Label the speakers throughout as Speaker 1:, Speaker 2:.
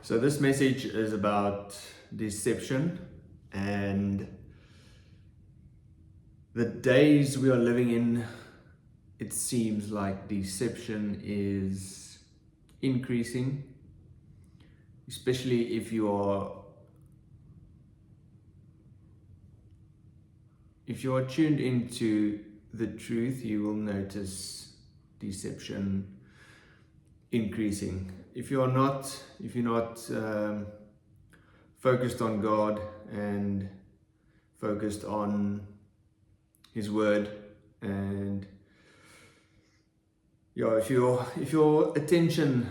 Speaker 1: So this message is about deception and the days we are living in. It seems like deception is increasing, especially if you are tuned into the truth. You will notice deception increasing. If you're not focused on God and focused on His Word, and if your attention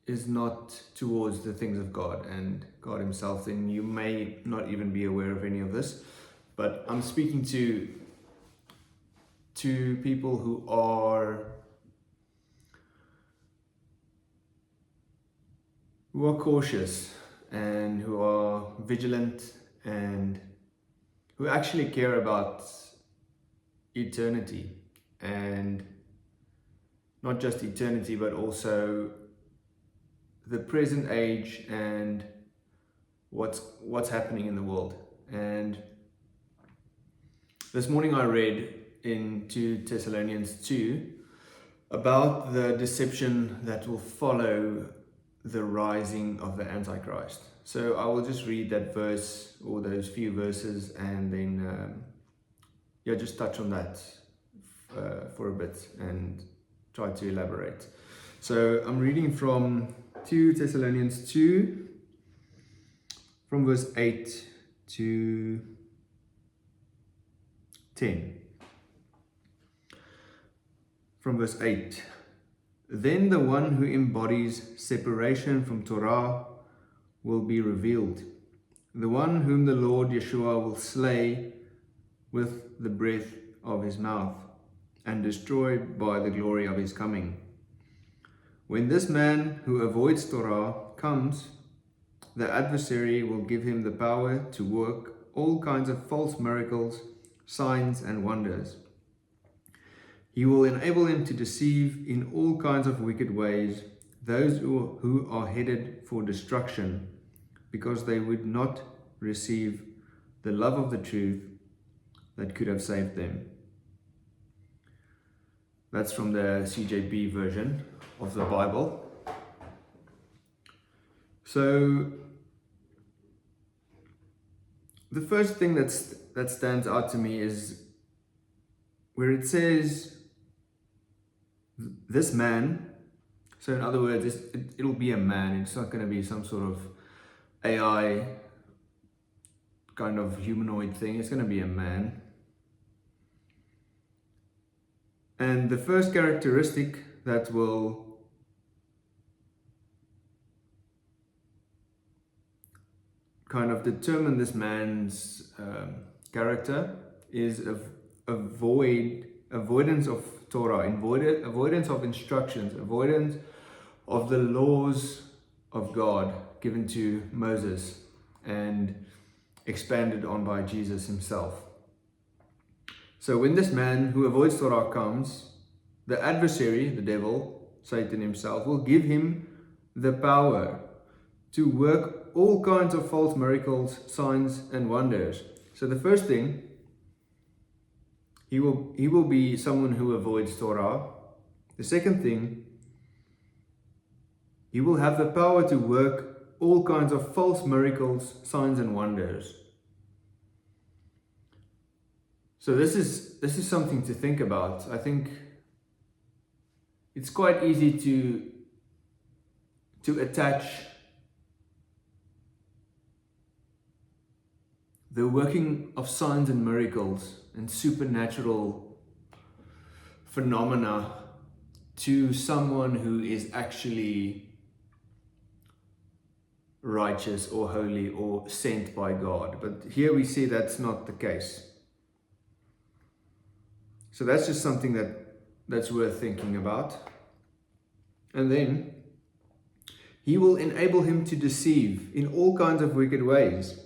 Speaker 1: is not towards the things of God and God Himself, then you may not even be aware of any of this. But I'm speaking to people who are cautious and who are vigilant and who actually care about eternity, and not just eternity but also the present age and what's happening in the world. And this morning I read in 2 Thessalonians 2 about the deception that will follow the rising of the Antichrist. So I will just read that verse or those few verses and then just touch on that for a bit and try to elaborate. So I'm reading from 2 Thessalonians 2 from verse 8 to 10. From verse 8. Then the one who embodies separation from Torah will be revealed, the one whom the Lord Yeshua will slay with the breath of his mouth and destroy by the glory of his coming. When this man who avoids Torah comes, the adversary will give him the power to work all kinds of false miracles, signs and wonders. He will enable him to deceive in all kinds of wicked ways those who are headed for destruction, because they would not receive the love of the truth that could have saved them. That's from the CJB version of the Bible. So the first thing that stands out to me is where it says this man. So in other words, it'll be a man. It's not going to be some sort of AI kind of humanoid thing. It's going to be a man. And the first characteristic that will kind of determine this man's character is avoidance of Torah, avoidance of instructions, avoidance of the laws of God given to Moses and expanded on by Jesus himself. So when this man who avoids Torah comes, the adversary, the devil, Satan himself, will give him the power to work all kinds of false miracles, signs and wonders. So the first thing, he will be someone who avoids Torah. The second thing, he will have the power to work all kinds of false miracles, signs and wonders. So this is something to think about. I think it's quite easy to attach the working of signs and miracles and supernatural phenomena to someone who is actually righteous or holy or sent by God. But here we see that's not the case. So that's just something that's worth thinking about. And then he will enable him to deceive in all kinds of wicked ways.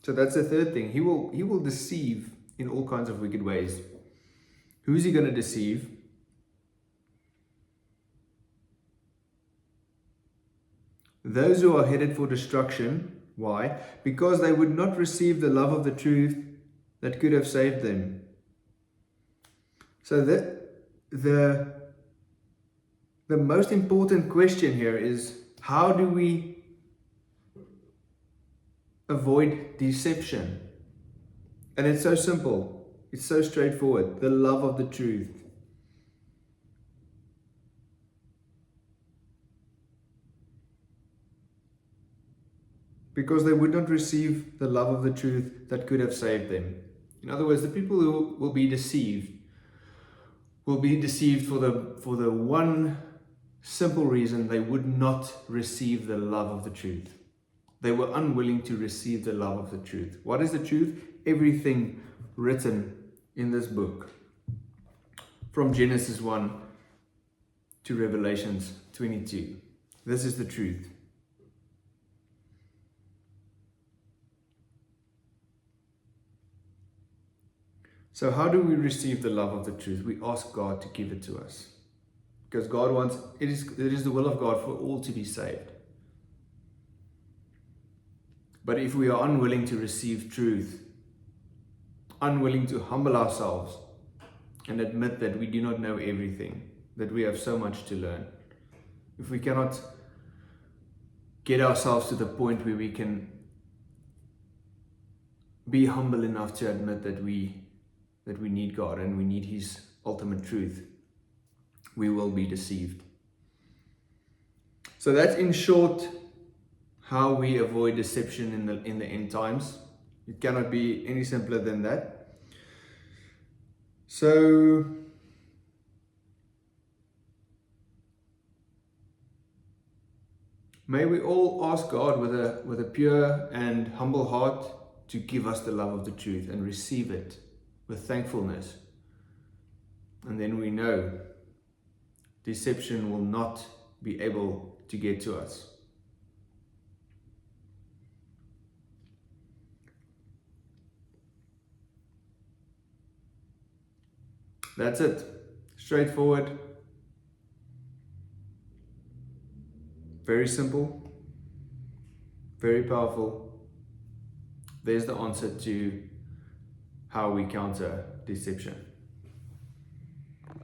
Speaker 1: So that's the third thing. He will deceive in all kinds of wicked ways. Who's he going to deceive? those who are headed for destruction. Why? Because they would not receive the love of the truth that could have saved them. So the most important question here is, how do we avoid deception? And it's so simple. It's so straightforward. The love of the truth. Because they would not receive the love of the truth that could have saved them. In other words, the people who will be deceived for the one simple reason: they would not receive the love of the truth. They were unwilling to receive the love of the truth. What is the truth? Everything written in this book, from Genesis 1 to Revelations 22. This is the truth. So how do we receive the love of the truth? We ask God to give it to us. Because God wants, it is the will of God for all to be saved. But if we are unwilling to receive truth, unwilling to humble ourselves and admit that we do not know everything, that we have so much to learn, if we cannot get ourselves to the point where we can be humble enough to admit that we need God and we need His ultimate truth, we will be deceived. So that's in short how we avoid deception in the end times. It cannot be any simpler than that. So may we all ask God with a pure and humble heart to give us the love of the truth and receive it with thankfulness. And then we know deception will not be able to get to us. That's it. Straightforward. Very simple. Very powerful. There's the answer to how we counter deception.